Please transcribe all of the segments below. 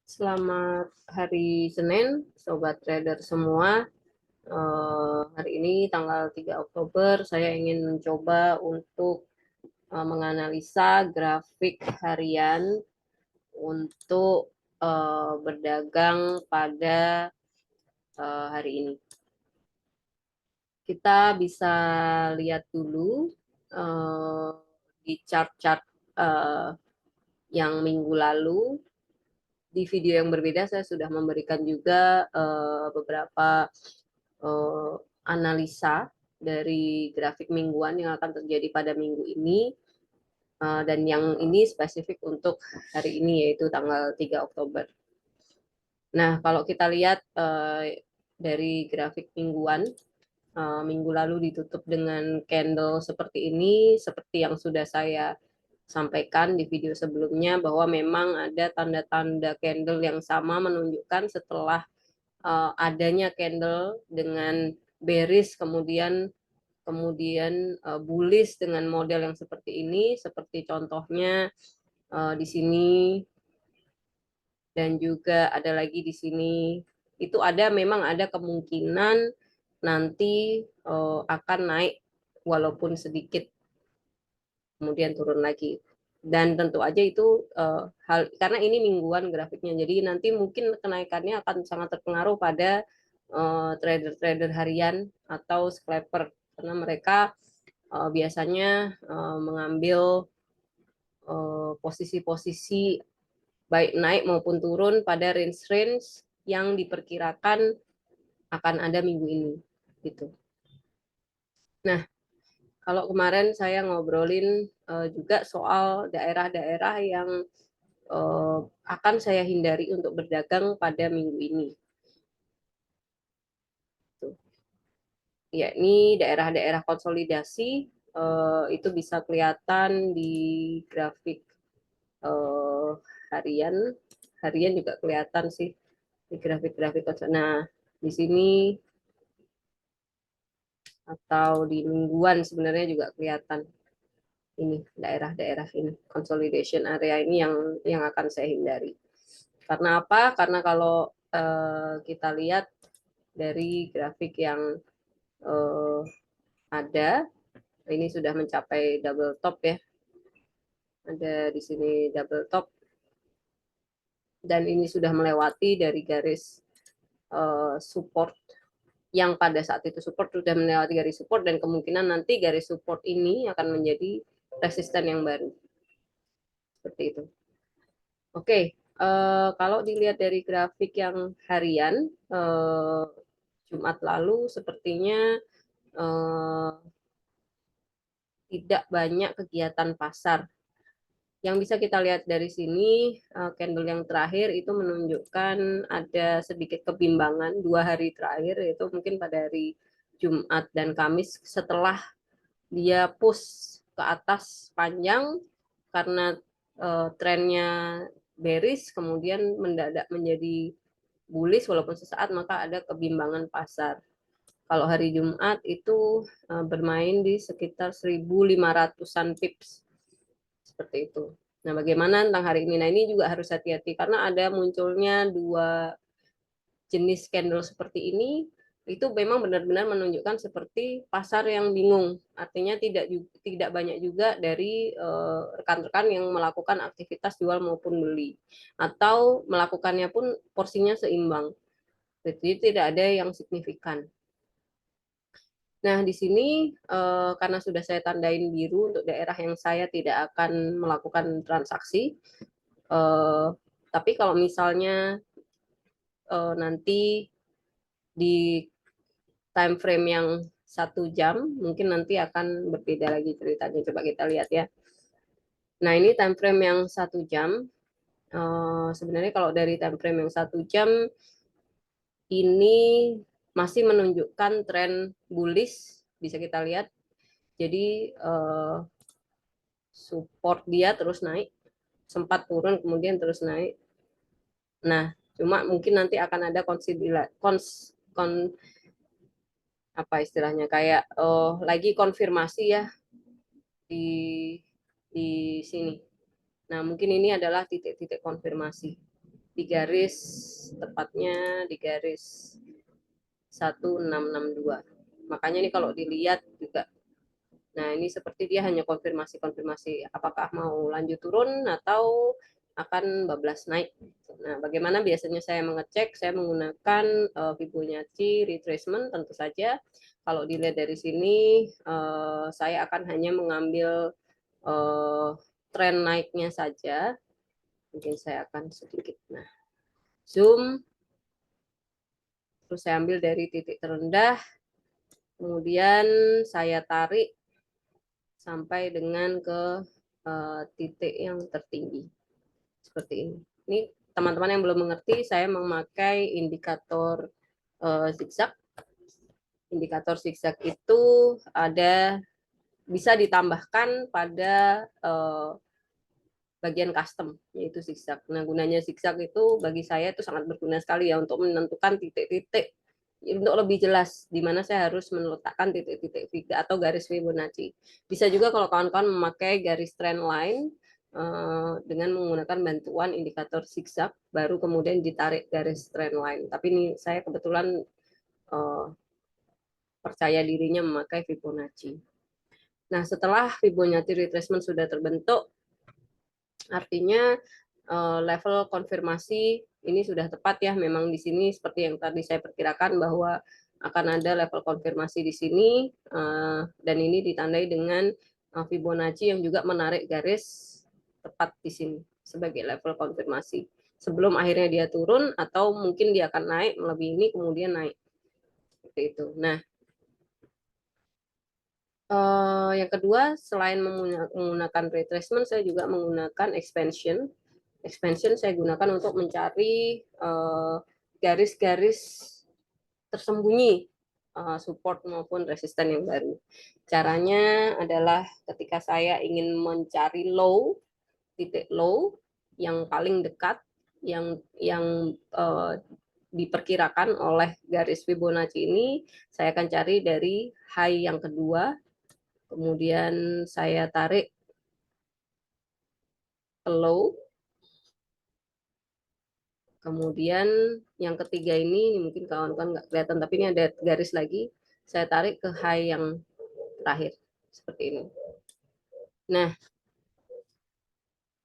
Selamat hari Senin, Sobat Trader semua. Hari ini tanggal 3 Oktober, saya ingin mencoba untuk menganalisa grafik harian untuk berdagang pada hari ini. Kita bisa lihat dulu di chart-chart yang minggu lalu. Di video yang berbeda saya sudah memberikan juga beberapa analisa dari grafik mingguan yang akan terjadi pada minggu ini, dan yang ini spesifik untuk hari ini yaitu tanggal 3 Oktober. Nah, kalau kita lihat dari grafik mingguan, minggu lalu ditutup dengan candle seperti ini, seperti yang sudah saya sampaikan di video sebelumnya bahwa memang ada tanda-tanda candle yang sama menunjukkan setelah adanya candle dengan bearish kemudian bullish dengan model yang seperti ini, seperti contohnya di sini dan juga ada lagi di sini. Itu memang ada kemungkinan nanti akan naik walaupun sedikit kemudian turun lagi. Dan tentu aja itu karena ini mingguan grafiknya, jadi nanti mungkin kenaikannya akan sangat terpengaruh pada trader-trader harian atau scalper karena mereka biasanya mengambil posisi-posisi baik naik maupun turun pada range-range yang diperkirakan akan ada minggu ini gitu. Nah, kalau kemarin saya ngobrolin juga soal daerah-daerah yang akan saya hindari untuk berdagang pada minggu ini. Yakni daerah-daerah konsolidasi, itu bisa kelihatan di grafik harian. Harian juga kelihatan sih di grafik-grafik. Nah, di sini atau di mingguan sebenarnya juga kelihatan ini daerah-daerah ini, consolidation area ini yang akan saya hindari. Karena apa? Karena kalau kita lihat dari grafik yang ada, ini sudah mencapai double top ya. Ada di sini double top. Dan ini sudah melewati dari garis support yang pada saat itu support sudah melewati garis support dan kemungkinan nanti garis support ini akan menjadi resisten yang baru. Seperti itu. Oke, kalau dilihat dari grafik yang harian, Jumat lalu sepertinya tidak banyak kegiatan pasar. Yang bisa kita lihat dari sini, candle yang terakhir itu menunjukkan ada sedikit kebimbangan 2 hari terakhir, yaitu mungkin pada hari Jumat dan Kamis setelah dia push ke atas panjang karena trennya bearish, kemudian mendadak menjadi bullish walaupun sesaat, maka ada kebimbangan pasar. Kalau hari Jumat itu bermain di sekitar 1.500-an pips. Seperti itu. Nah, bagaimana tentang hari ini? Nah, ini juga harus hati-hati karena ada munculnya 2 jenis candle seperti ini, itu memang benar-benar menunjukkan seperti pasar yang bingung. Artinya tidak banyak juga dari rekan-rekan yang melakukan aktivitas jual maupun beli, atau melakukannya pun porsinya seimbang. Jadi tidak ada yang signifikan. Nah, di sini karena sudah saya tandain biru untuk daerah yang saya tidak akan melakukan transaksi, tapi kalau misalnya nanti di time frame yang 1 jam, mungkin nanti akan berbeda lagi ceritanya. Coba kita lihat ya. Nah, ini time frame yang 1 jam. Sebenarnya kalau dari time frame yang 1 jam, ini masih menunjukkan tren bullish, bisa kita lihat. Jadi support dia terus naik, sempat turun kemudian terus naik. Nah, cuma mungkin nanti akan ada apa istilahnya kayak lagi konfirmasi ya di sini. Nah, mungkin ini adalah titik-titik konfirmasi. di garis, tepatnya di garis 1662. Makanya ini kalau dilihat juga, nah ini seperti dia hanya konfirmasi apakah mau lanjut turun atau akan bablas naik. Nah, bagaimana biasanya saya mengecek? Saya menggunakan Fibonacci retracement tentu saja. Kalau dilihat dari sini, saya akan hanya mengambil tren naiknya saja. Mungkin saya akan sedikit, nah, zoom, terus saya ambil dari titik terendah, kemudian saya tarik sampai dengan ke titik yang tertinggi seperti ini. Ini teman-teman yang belum mengerti, saya memakai indikator zigzag. Indikator zigzag itu ada, bisa ditambahkan pada bagian custom, yaitu zigzag. Nah, gunanya zigzag itu bagi saya itu sangat berguna sekali ya untuk menentukan titik-titik untuk lebih jelas di mana saya harus meletakkan titik-titik atau garis Fibonacci. Bisa juga kalau kawan-kawan memakai garis trend line dengan menggunakan bantuan indikator zigzag, baru kemudian ditarik garis trend line. Tapi ini saya kebetulan percaya dirinya memakai Fibonacci. Nah, setelah Fibonacci retracement sudah terbentuk, artinya level konfirmasi ini sudah tepat ya. Memang di sini seperti yang tadi saya perkirakan bahwa akan ada level konfirmasi di sini, dan ini ditandai dengan Fibonacci yang juga menarik garis tepat di sini sebagai level konfirmasi. Sebelum akhirnya dia turun atau mungkin dia akan naik melebihi ini kemudian naik. Seperti itu. Nah, yang kedua, selain menggunakan retracement, saya juga menggunakan expansion. Expansion saya gunakan untuk mencari garis-garis tersembunyi, support maupun resisten yang baru. Caranya adalah ketika saya ingin mencari low, titik low yang paling dekat, yang diperkirakan oleh garis Fibonacci ini, saya akan cari dari high yang kedua, kemudian saya tarik ke low, kemudian yang ketiga ini mungkin kawan-kawan nggak kelihatan, tapi ini ada garis lagi, saya tarik ke high yang terakhir, seperti ini. Nah,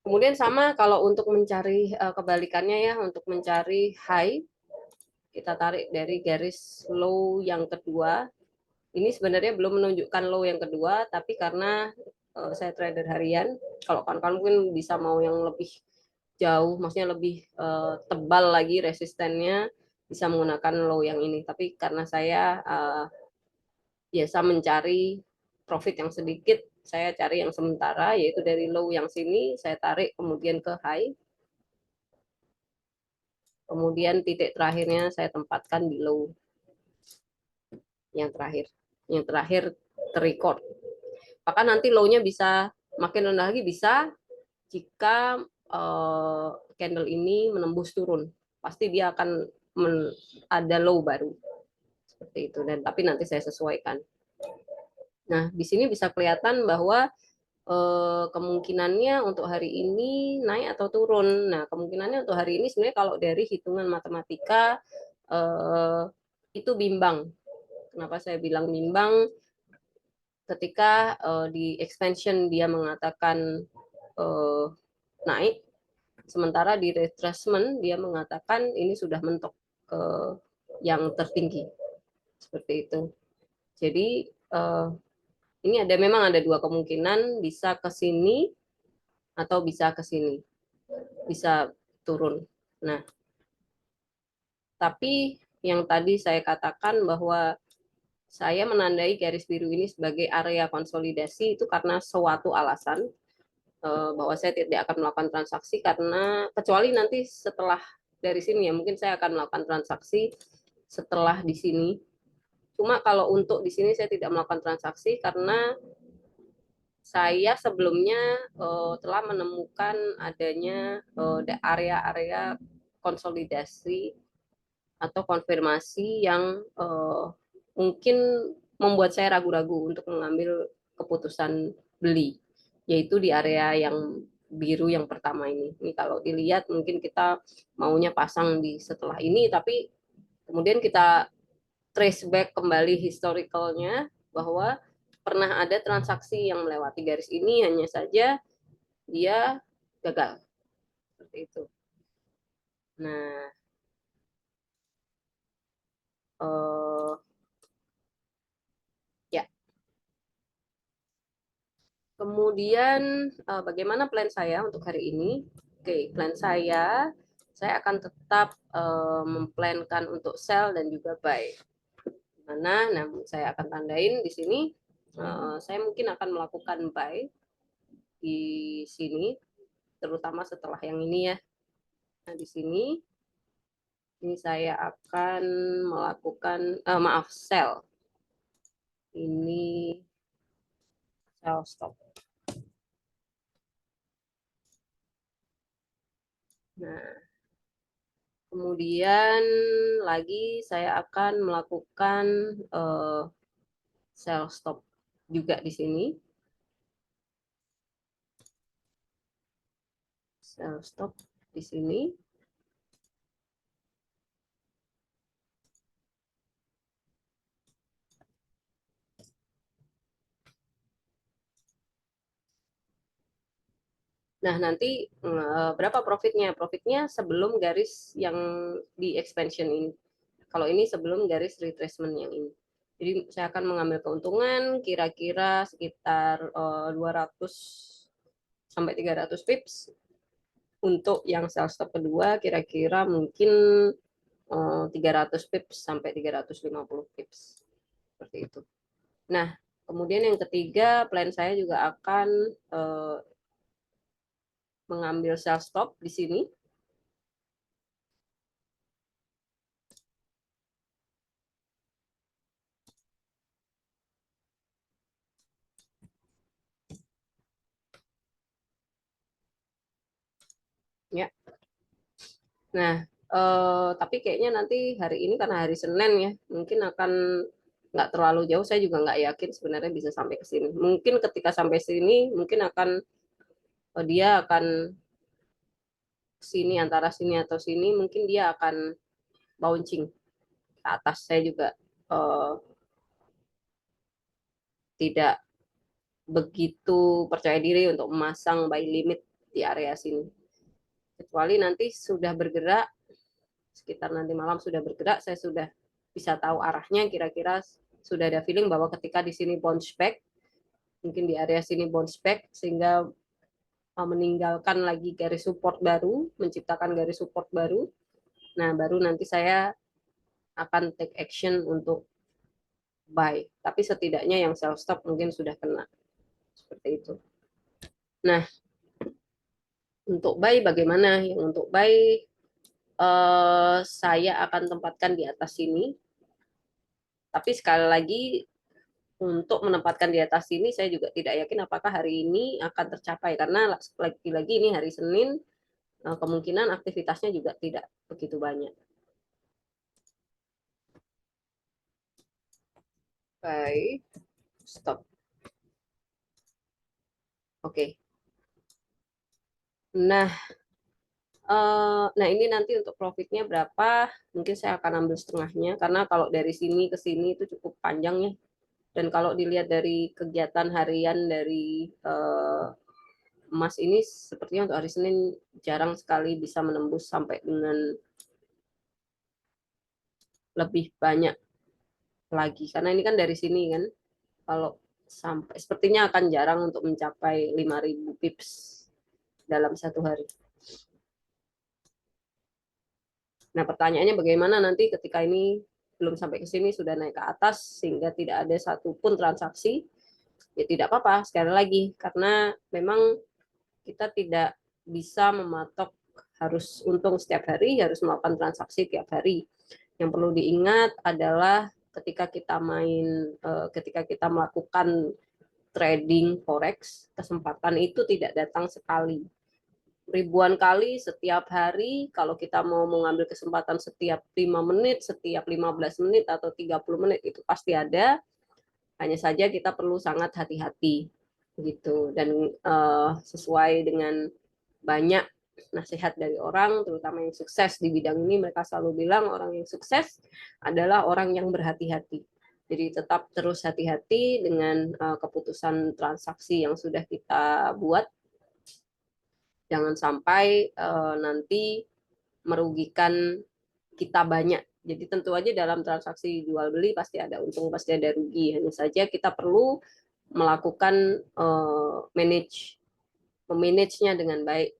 kemudian sama kalau untuk mencari kebalikannya ya, untuk mencari high, kita tarik dari garis low yang kedua. Ini sebenarnya belum menunjukkan low yang kedua, tapi karena saya trader harian, kalau kawan-kawan mungkin bisa mau yang lebih jauh, maksudnya lebih tebal lagi resistennya, bisa menggunakan low yang ini. Tapi karena saya biasa mencari profit yang sedikit, saya cari yang sementara, yaitu dari low yang sini, saya tarik kemudian ke high. Kemudian titik terakhirnya saya tempatkan di low yang terakhir. Yang terakhir terrecord. Bahkan nanti low-nya bisa makin rendah lagi, bisa jika candle ini menembus turun. Pasti dia akan ada low baru. Seperti itu. Dan tapi nanti saya sesuaikan. Nah, di sini bisa kelihatan bahwa kemungkinannya untuk hari ini naik atau turun. Nah, kemungkinannya untuk hari ini sebenarnya kalau dari hitungan matematika itu bimbang. Kenapa saya bilang bimbang? Ketika di expansion dia mengatakan naik, sementara di retracement dia mengatakan ini sudah mentok ke yang tertinggi. Seperti itu. Jadi ini memang ada dua kemungkinan, bisa ke sini atau bisa ke sini, bisa turun. Nah, tapi yang tadi saya katakan bahwa saya menandai garis biru ini sebagai area konsolidasi itu karena suatu alasan, bahwa saya tidak akan melakukan transaksi karena kecuali nanti setelah dari sini ya, mungkin saya akan melakukan transaksi setelah di sini. Cuma kalau untuk di sini saya tidak melakukan transaksi karena saya sebelumnya telah menemukan adanya area-area konsolidasi atau konfirmasi yang mungkin membuat saya ragu-ragu untuk mengambil keputusan beli, yaitu di area yang biru yang pertama ini. Ini kalau dilihat mungkin kita maunya pasang di setelah ini, tapi kemudian kita trace back kembali historicalnya bahwa pernah ada transaksi yang melewati garis ini, hanya saja dia gagal seperti itu. Nah, ya, kemudian bagaimana plan saya untuk hari ini? Oke, plan saya akan tetap memplankan untuk sell dan juga buy. Mana, namun saya akan tandain di sini. Saya mungkin akan melakukan buy di sini, terutama setelah yang ini ya. Nah, di sini ini saya akan melakukan maaf, sell. Ini sell stop. Nah, kemudian lagi saya akan melakukan sell stop juga di sini. Sell stop di sini. Nah, nanti berapa profitnya? Profitnya sebelum garis yang di expansion ini. Kalau ini sebelum garis retracement yang ini. Jadi saya akan mengambil keuntungan kira-kira sekitar 200 sampai 300 pips. Untuk yang sell stop kedua kira-kira mungkin 300 pips sampai 350 pips. Seperti itu. Nah, kemudian yang ketiga, plan saya juga akan mengambil sell stop di sini. Ya. Nah, tapi kayaknya nanti hari ini karena hari Senin ya, mungkin akan nggak terlalu jauh. Saya juga nggak yakin sebenarnya bisa sampai ke sini. Mungkin ketika sampai sini, mungkin akan dia akan sini, antara sini atau sini, mungkin dia akan bouncing ke atas. Saya juga tidak begitu percaya diri untuk memasang buy limit di area sini. Kecuali nanti sudah bergerak, sekitar nanti malam sudah bergerak, saya sudah bisa tahu arahnya, kira-kira sudah ada feeling bahwa ketika di sini bounce back, mungkin di area sini bounce back, sehingga meninggalkan lagi garis support baru, menciptakan garis support baru. Nah, baru nanti saya akan take action untuk buy. Tapi setidaknya yang sell stop mungkin sudah kena. Seperti itu. Nah, untuk buy bagaimana? Yang untuk buy saya akan tempatkan di atas sini. Tapi sekali lagi untuk menempatkan di atas sini saya juga tidak yakin apakah hari ini akan tercapai karena lagi-lagi ini hari Senin, kemungkinan aktivitasnya juga tidak begitu banyak. Baik, stop. Oke. Nah, ini nanti untuk profitnya berapa? Mungkin saya akan ambil setengahnya karena kalau dari sini ke sini itu cukup panjang ya. Dan kalau dilihat dari kegiatan harian dari emas ini, sepertinya untuk hari Senin jarang sekali bisa menembus sampai dengan lebih banyak lagi. Karena ini kan dari sini kan, kalau sampai sepertinya akan jarang untuk mencapai 5.000 pips dalam satu hari. Nah, pertanyaannya bagaimana nanti ketika ini belum sampai ke sini sudah naik ke atas sehingga tidak ada satupun transaksi, ya tidak apa-apa sekali lagi karena memang kita tidak bisa mematok harus untung setiap hari, harus melakukan transaksi tiap hari. Yang perlu diingat adalah ketika kita ketika kita melakukan trading forex, kesempatan itu tidak datang sekali. Ribuan kali setiap hari, kalau kita mau mengambil kesempatan setiap 5 menit, setiap 15 menit, atau 30 menit, itu pasti ada. Hanya saja kita perlu sangat hati-hati gitu. Dan sesuai dengan banyak nasihat dari orang, terutama yang sukses di bidang ini, mereka selalu bilang orang yang sukses adalah orang yang berhati-hati. Jadi tetap terus hati-hati dengan keputusan transaksi yang sudah kita buat. Jangan sampai nanti merugikan kita banyak. Jadi tentu aja dalam transaksi jual beli pasti ada untung, pasti ada rugi. Hanya saja kita perlu melakukan memanage-nya dengan baik,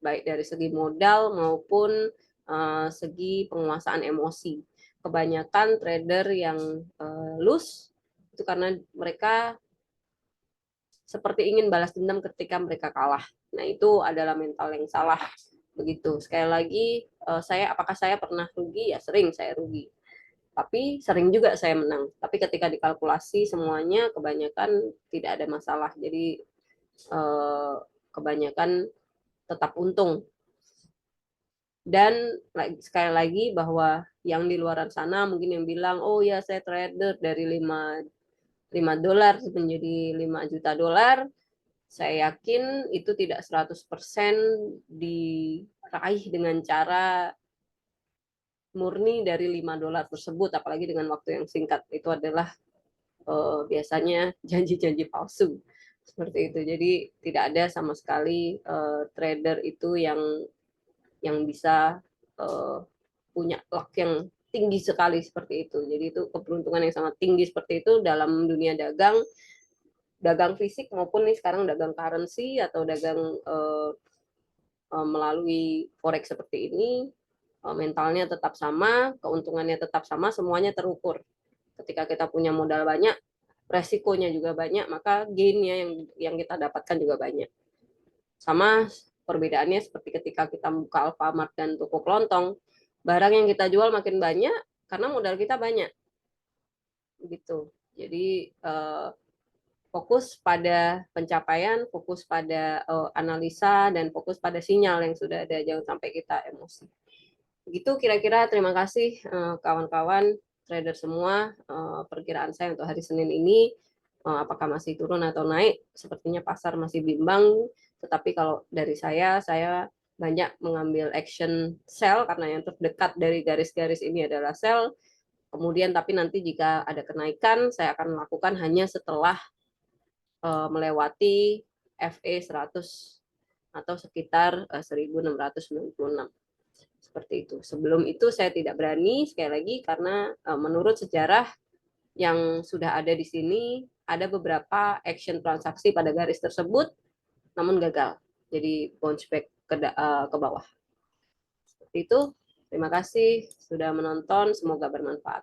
baik dari segi modal maupun segi penguasaan emosi. Kebanyakan trader yang loose itu karena mereka seperti ingin balas dendam ketika mereka kalah. Nah, itu adalah mental yang salah. Begitu. Sekali lagi, apakah saya pernah rugi? Ya, sering saya rugi. Tapi sering juga saya menang. Tapi ketika dikalkulasi semuanya, kebanyakan tidak ada masalah. Jadi, kebanyakan tetap untung. Dan sekali lagi bahwa yang di luar sana mungkin yang bilang, oh ya saya trader dari 5 dolar menjadi 5 juta dolar, saya yakin itu tidak 100% diraih dengan cara murni dari 5 dolar tersebut, apalagi dengan waktu yang singkat. Itu adalah biasanya janji-janji palsu. Seperti itu. Jadi tidak ada sama sekali trader itu yang bisa punya luck yang tinggi sekali seperti itu. Jadi itu keberuntungan yang sangat tinggi seperti itu dalam dunia dagang fisik maupun nih sekarang dagang currency atau dagang melalui forex seperti ini, mentalnya tetap sama, keuntungannya tetap sama, semuanya terukur. Ketika kita punya modal banyak, resikonya juga banyak, maka gain-nya yang kita dapatkan juga banyak. Sama perbedaannya seperti ketika kita buka Alfamart dan toko kelontong, barang yang kita jual makin banyak karena modal kita banyak. Gitu. Jadi fokus pada pencapaian, fokus pada analisa, dan fokus pada sinyal yang sudah ada, jangan sampai kita emosi. Begitu kira-kira. Terima kasih kawan-kawan trader semua. Perkiraan saya untuk hari Senin ini, apakah masih turun atau naik, sepertinya pasar masih bimbang, tetapi kalau dari saya banyak mengambil action sell karena yang terdekat dari garis-garis ini adalah sell. Kemudian tapi nanti jika ada kenaikan, saya akan melakukan hanya setelah melewati FE 100 atau sekitar 1696. Seperti itu. Sebelum itu saya tidak berani, sekali lagi, karena menurut sejarah yang sudah ada di sini, ada beberapa action transaksi pada garis tersebut, namun gagal. Jadi bounce back ke bawah. Seperti itu. Terima kasih sudah menonton, semoga bermanfaat.